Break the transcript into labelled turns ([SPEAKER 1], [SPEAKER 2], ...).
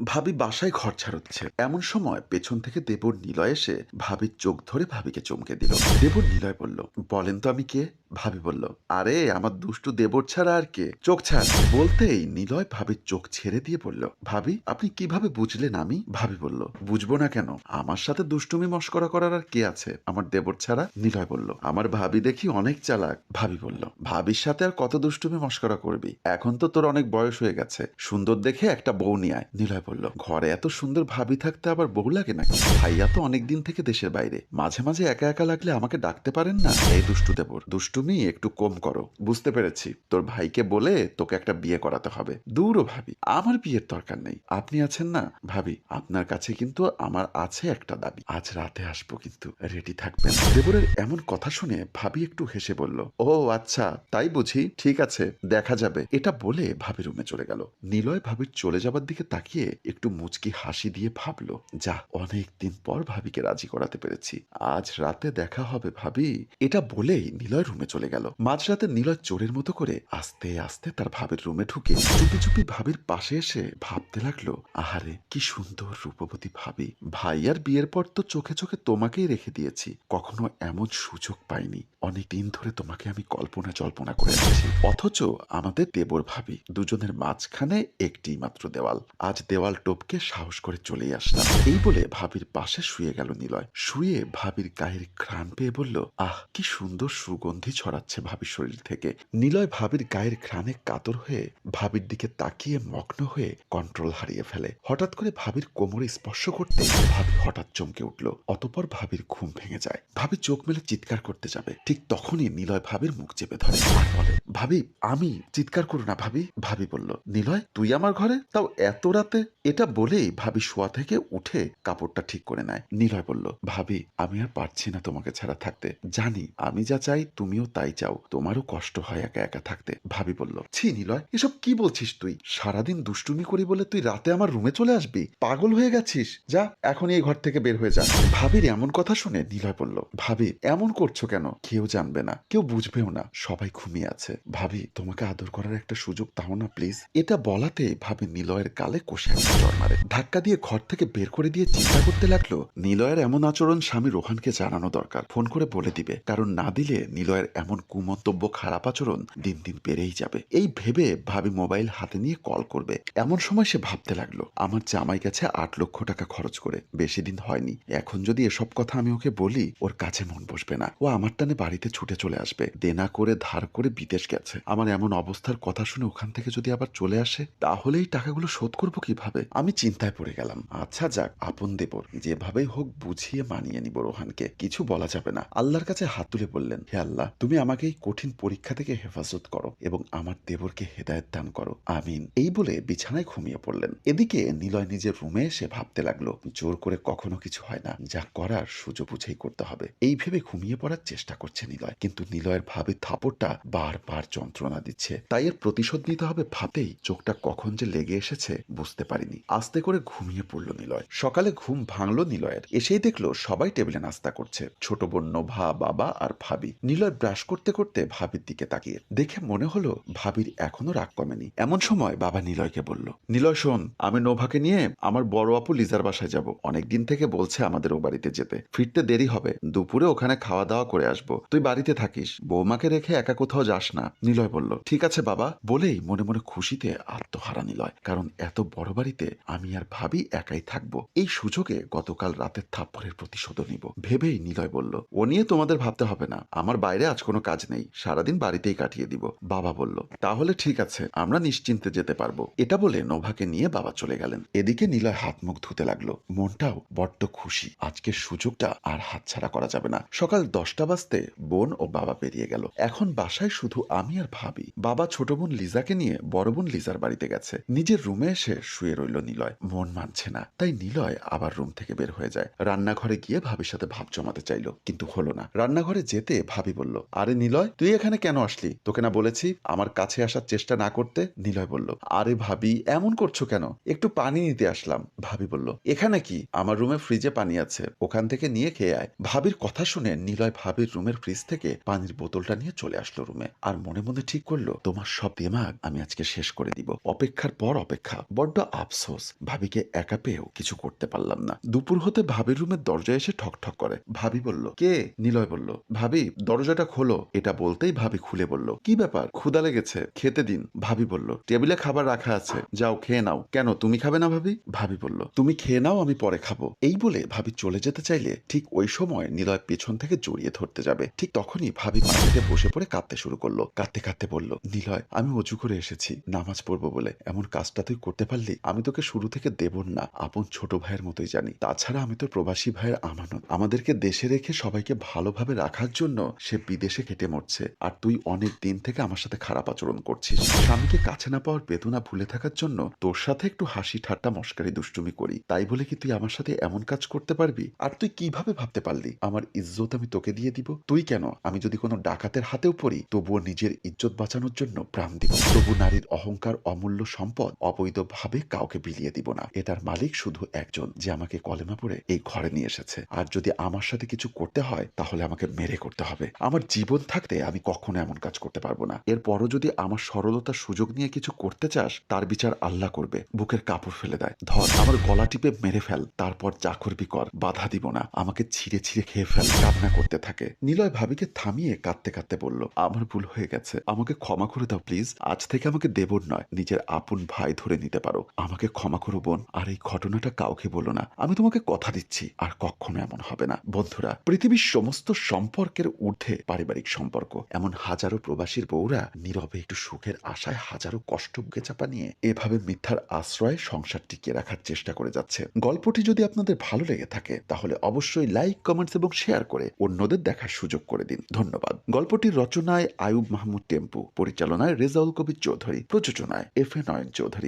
[SPEAKER 1] ভাবি বাসায় ঘর ছাড়ছে, এমন সময় পেছন থেকে দেবর নিলয় এসে ভাবির চোখ ধরে ভাবিকে চমকে দিল। দেবর নিলয় বলল, বলেন তো আমি কে? ভাবি বলল, আরে আমার দুষ্টু দেবর ছাড়া আর কে, চোখ ছাড়। বলতেই নিলয় ভাবির চোখ ছেড়ে দিয়ে বলল, ভাবি আপনি কিভাবে বুঝলেন আমি? ভাবি বলল, বুঝবো না কেন, আমার সাথে দুষ্টুমি মস্করা করার আর কে আছে আমার দেবর ছাড়া? নিলয় বলল, আমার ভাবি দেখি অনেক চালাক। ভাবি বলল, ভাবির সাথে আর কত দুষ্টুমি মস্করা করবি, এখন তো তোর অনেক বয়স হয়ে গেছে, সুন্দর দেখে একটা বউ নিয়ে আয়। নিলয় বলল, ঘরে এত সুন্দর ভাবি থাকতে আবার বউ লাগে নাকি? ভাইয়া তো অনেকদিন থেকে দেশের বাইরে, মাঝে মাঝে একা একা লাগলে আমাকে ডাকতে পারেন না? এই দুষ্টু দেবর, দুষ্টুমি একটু কম করো। বুঝতে পেরেছি, তোর ভাইকে বলে তোকে একটা বিয়ে করাতে হবে। দূরও ভাবি, আমার বিয়ের দরকার নেই, আপনি আছেন না। ভাবি, আপনার কাছে কিন্তু আমার আছে একটা দাবি, আজ রাতে আসবো, কিন্তু রেডি থাকবেন। দেবরের এমন কথা শুনে ভাবি একটু হেসে বলল, ও আচ্ছা তাই বুঝি, ঠিক আছে দেখা যাবে। এটা বলে ভাবি রুমে চলে গেল। নিলয় ভাবির চলে যাবার দিকে তাকিয়ে একটু মুচকি হাসি দিয়ে ভাবলো, যা, অনেক দিন পর ভাবিকে রাজি করাতে পেরেছি, আজ রাতে দেখা হবে ভাবি। এটা বলেই নিলয় রুমে চলে গেল। মাঝরাতে নিলয় চোরের মতো করে আস্তে আস্তে তার ভাবির রুমে ঢুকে চুপি চুপি ভাবির পাশে এসে ভাবতে লাগলো, আহারে কি সুন্দর রূপবতী ভাবি, ভাইয়ার বিয়ের পর তো চোখে চোখে তোমাকেই রেখে দিয়েছি, কখনো এমন সুযোগ পাইনি, অনেক দিন ধরে তোমাকে আমি কল্পনা জল্পনা করে আসছি, অথচ আমাদের দেবর ভাবি দুজনের মাঝখানে একটি মাত্র দেওয়াল, আজ দেওয়াল টপকে সাহস করে চলেই আসলাম। এই বলে ভাবির পাশে শুয়ে গেল নিলয়। শুয়ে ভাবির গায়ের ঘ্রাণ পেয়ে বলল, আহ কি সুন্দর সুগন্ধি ছড়াচ্ছে ভাবির শরীর থেকে। নিলয় ভাবির গায়ের ঘ্রাণে কাতর হয়ে ভাবির দিকে তাকিয়ে মগ্ন হয়ে কন্ট্রোল হারিয়ে ফেলে। হঠাৎ করে ভাবির কোমরে স্পর্শ করতে ভাবি হঠাৎ চমকে উঠল। অতঃপর ভাবির ঘুম ভেঙে যায়। ভাবি চোখ মেলে চিৎকার করতে যাবে, ঠিক তখনই নিলয় ভাবির মুখ চেপে ধরে আর বলে, ভাবি আমি। চিৎকার করো না ভাবি। ভাবি বলল, নিলয় তুই আমার ঘরে, তাও এত রাতে? এটা বলেই ভাবি শোয়া থেকে উঠে কাপড়টা ঠিক করে নেয়। নিলয় বলল, ভাবি আমি আর পারছি না তোমাকে ছাড়া থাকতে, জানি আমি যা চাই তুমিও তাই চাও, তোমারও কষ্ট হয় একা একা থাকতে। ভাবি বলল, ছি নিলয়, এসব কি বলছিস তুই? সারাদিন দুষ্টুমি করি বলে তুই রাতে আমার রুমে চলে আসবি? পাগল হয়ে গেছিস, যা এখনই এই ঘর থেকে বের হয়ে যা। ভাবির এমন কথা শুনে নিলয় বলল, ভাবি এমন করছো কেন? কেউ জানবে না, কেউ বুঝবেও না, সবাই ঘুমিয়ে আছে, ভাবি তোমাকে আদর করার একটা সুযোগ দাও না প্লিজ। এটা বলাতে ভাবি নিলয়ের গালে কষে একটা চড় মারে, ধাক্কা দিয়ে ঘর থেকে বের করে দিয়ে চিন্তা করতে লাগলো, নিলয়ের এমন আচরণ স্বামী রোহানকে জানানো দরকার, ফোন করে বলে দিবে, কারণ না দিলে নিলয়ের এমন কুমন্তব্য খারাপ আচরণ দিন দিন বেড়েই যাবে। এই ভেবে ভাবি মোবাইল হাতে নিয়ে কল করবে। এমন সময় সে ভাবতে লাগলো, আমার জামাই গেছে 8 লক্ষ টাকা খরচ করে, বেশি দিন হয়নি, এখন যদি এসব কথা আমি ওকে বলি ওর কাছে মন বসবে না, ও আমার টানে বাড়িতে ছুটে চলে আসবে, দেনা করে ধার করে বিদেশ গেছে, আমার এমন অবস্থার কথা শুনে ওখান থেকে যদি আবার চলে আসে তাহলে এই টাকাগুলো শোধ করবো কিভাবে? আমি চিন্তায় পড়ে গেলাম। আচ্ছা যাক, আপন দেবর, যেভাবেই হোক বুঝিয়ে মানিয়ে নিব রোহানকে, কিছু বলা যাবে না। আল্লাহর কাছে হাত তুলে বললেন, হে আল্লাহ তুমি আমাকে এই কঠিন পরীক্ষা থেকে হেফাজত করো এবং আমার দেবরকে হেদায়েত দান করো, আমিন। এই বলে বিছানায় ঘুমিয়ে পড়লেন। এদিকে নিলয় নিজের রুমে এসে ভাবতে লাগলো, জোর করে কখনো কিছু হয় না, যা করার সুযোগ বুঝেই করতে হবে। এই ভেবে ঘুমিয়ে পড়ার চেষ্টা করছে নিলয়, কিন্তু নিলয়ের ভাবির থাপড়টা বারবার যন্ত্রণা দিচ্ছে, তাই এর প্রতিশোধ নিতে হবে ভাবতেই চোখটা কখন যে লেগে এসেছে বুঝতে পারিনি। আস্তে করে ঘুমিয়ে পড়ল নিলয়। সকালে ঘুম ভাঙলো নিলয়ের, এসেই দেখলো সবাই টেবিলে নাস্তা করছে, ছোট বোন নোভা, বাবা আর ভাবি। নিলয় ব্রাশ করতে করতে ভাবির দিকে তাকিয়ে দেখে মনে হলো ভাবির এখনো রাগ কমেনি। এমন সময় বাবা নিলয়কে বলল, নিলয় শোন, আমি নোভাকে নিয়ে আমার বড় আপু লিজার বাসায় যাব, অনেকদিন থেকে বলছে আমাদের ও বাড়িতে যেতে, ফিরতে দেরি হবে, দুপুরে ওখানে খাওয়া দাওয়া করে আসবো, তুই বাড়িতে থাকিস, বৌমাকে রেখে একা কোথাও যাস না। নিলয় বলল, ঠিক আছে বাবা। বলেই মনে মনে খুশিতে আত্মহারা নিলয়, কারণ এত বড় বাড়িতে আমি আর ভাবি একাই থাকবো, এই সুযোগে গতকাল রাতের থাপ্পড়ের প্রতিশোধ নিব ভেবেই নিলয় বলল, ও নিয়ে তোমাদের ভাবতে হবে না, আমার বাইরে আজ কোনো কাজ নেই, সারাদিন বাড়িতেই কাটিয়ে দিব। বাবা বলল, তাহলে ঠিক আছে, আমরা নিশ্চিন্তে যেতে পারবো। এটা বলে নোভাকে নিয়ে বাবা চলে গেলেন। এদিকে নিলয় হাত মুখ ধুতে লাগলো, মনটাও বড্ড খুশি, আজকের সুযোগটা আর হাতছাড়া করা যাবে না। সকাল 10টা বাজতে বোন ও বাবা বেরিয়ে গেল। এখন বাসায় শুধু আমি আর ভাবি। বাবা ছোট বোন লিজাকে নিয়ে বড় বোন লিজার বাড়িতে গেছে। নিজের রুমে এসে শুয়ে রইল নিলয়। মন মানছে না, তাই নিলয় আবার রুম থেকে বের হয়ে যায়। রান্নাঘরে গিয়ে ভাবির সাথে ভাব জমাতে চাইলো, কিন্তু হলো না। রান্নাঘরে যেতে ভাবি বলল, আরে নিলয় তুই এখানে কেন আসলি? তোকে না বলেছি আমার কাছে আসার চেষ্টা না করতে? নিলয় বলল, আরে ভাবি এমন করছো কেন, একটু পানি নিতে আসলাম। ভাবি বলল, এখানে কি? আমার রুমে ফ্রিজে পানি আছে, ওখান থেকে নিয়ে খেয়ে আয়। ভাবির কথা শুনে নিলয় ভাবির রুমের ফ্রিজ থেকে পানির বোতলটা নিয়ে চলে আসলো রুমে, আর মনে মনে ঠিক করলো, তোমার সব দিমাগ আমি আজকে শেষ করে দিব। অপেক্ষার পর অপেক্ষা, বড্ড আফসোস আফসোস, ভাবিকে একা পেয়েও কিছু করতে পারলাম না। দুপুর হতে ভাবির রুমের দরজায় এসে ঠক ঠক করে। ভাবি বলল, কে? নিলয় বলল, ভাবি দরজাটা খোলো। এটা বলতেই ভাবি খুলে বলল, কি ব্যাপার? ক্ষুধা লেগেছে, খেতে দিন। ভাবি বলল, টেবিলে খাবার রাখা আছে, যাও খেয়ে নাও। কেন, তুমি খাবে না ভাবি? ভাবি বলল, তুমি খেয়ে নাও, আমি পরে খাবো। এই বলে ভাবি চলে যেতে চাইলে ঠিক ওই সময় নিলয় পেছন থেকে জড়িয়ে ধরতে যাবে। ঠিক তখনই ভাবি মাটিতে বসে পড়ে কাঁদতে শুরু করলো। কাঁদতে কাঁদতে বলল, নিলয়, আমি অজু করে এসেছি নামাজ পড়বো বলে। এমন কাজটা তুই করতে পারলি? আমি তোকে শুরু থেকে দেবর না, আপন ছোট ভাইয়ের মতোই জানি। তাছাড়া আমি তো প্রবাসী ভাইয়ের আমানত। আমাদেরকে দেশে রেখে সবাইকে ভালোভাবে রাখার জন্য সে বিদেশে কেটে মরছে, আর তুই অনেক দিন থেকে আমার সাথে খারাপ আচরণ করছিস। স্বামীকে কাছে না পাওয়ার বেদনা ভুলে থাকার জন্য তোর সাথে একটু হাসি ঠাট্টা মস্কারি দুষ্টুমি করি, তাই বলে কি তুই আমার সাথে এমন কাজ করতে পারবি? আর তুই কিভাবে ভাবতে পারলি আমার ইজ্জত আমি তোকে দিয়ে দিব? তুই কেন, আমি যদি কোনো ডাকাতের হাতেও পড়ি তবুও নিজের ইজ্জত বাঁচানোর জন্য প্রাণ দিব। তবু নারীর অহংকার অমূল্য সম্পদ অবৈধভাবে কাউকে বিলিয়ে দিব না। এটার মালিক শুধু একজন, যে আমাকে কলেমা পড়ে এই ঘরে নিয়ে এসেছে। আর যদি আমার সাথে কিছু করতে হয় তাহলে আমাকে মেরে করতে হবে। আমার জীবন থাকতে আমি কখনো এমন কাজ করতে পারবো না। এরপরও যদি আমার সরলতার সুযোগ নিয়ে কিছু করতে চাস, তার বিচার আল্লাহ করবে। বুকের কাপড় ফেলে দেয়, ধর আমার গলা টিপে মেরে ফেল, তারপর যা করবি কর, বাধা দিব না। আমাকে ছিঁড়ে ছিঁড়ে খেয়ে ফেল। কান্না করতে থাকে। নিলয় ভাবিকে থামিয়ে কাঁদতে কাঁদতে বলল, আমার ভুল হয়ে গেছে, আমাকে ক্ষমা করে দাও প্লিজ। আজ থেকে আমাকে দেবর নয়, নিজের আপন ভাই ধরে নিতে পারো। আমাকে ক্ষমা করো বোন, আর এই ঘটনাটা কাউকে বলো না। আমি তোমাকে কথা দিচ্ছি আর কখনো এমন হবে না। বন্ধুরা, পৃথিবীর সমস্ত সম্পর্কের ঊর্ধ্বে পারিবারিক সম্পর্ক। এমন হাজারো প্রবাসীর বউরা নীরবে একটু সুখের আশায় হাজারো কষ্ট বুকে চাপা নিয়ে এভাবে মিথ্যার আশ্রয়ে সংসার টিকিয়ে রাখার চেষ্টা করে যাচ্ছে। গল্পটি যদি আপনাদের ভালো লেগে থাকে তাহলে অবশ্যই লাইক, কমেন্টস এবং শেয়ার করে অন্যদের দেখার সুযোগ করে দিন। ধন্যবাদ। গল্পটির রচনায় আয়ুব মাহমুদ টেম্পু, পরিচালনায় রেজাউল কবির চৌধুরী, প্রযোজনায় এফ এ নয়ন চৌধুরী।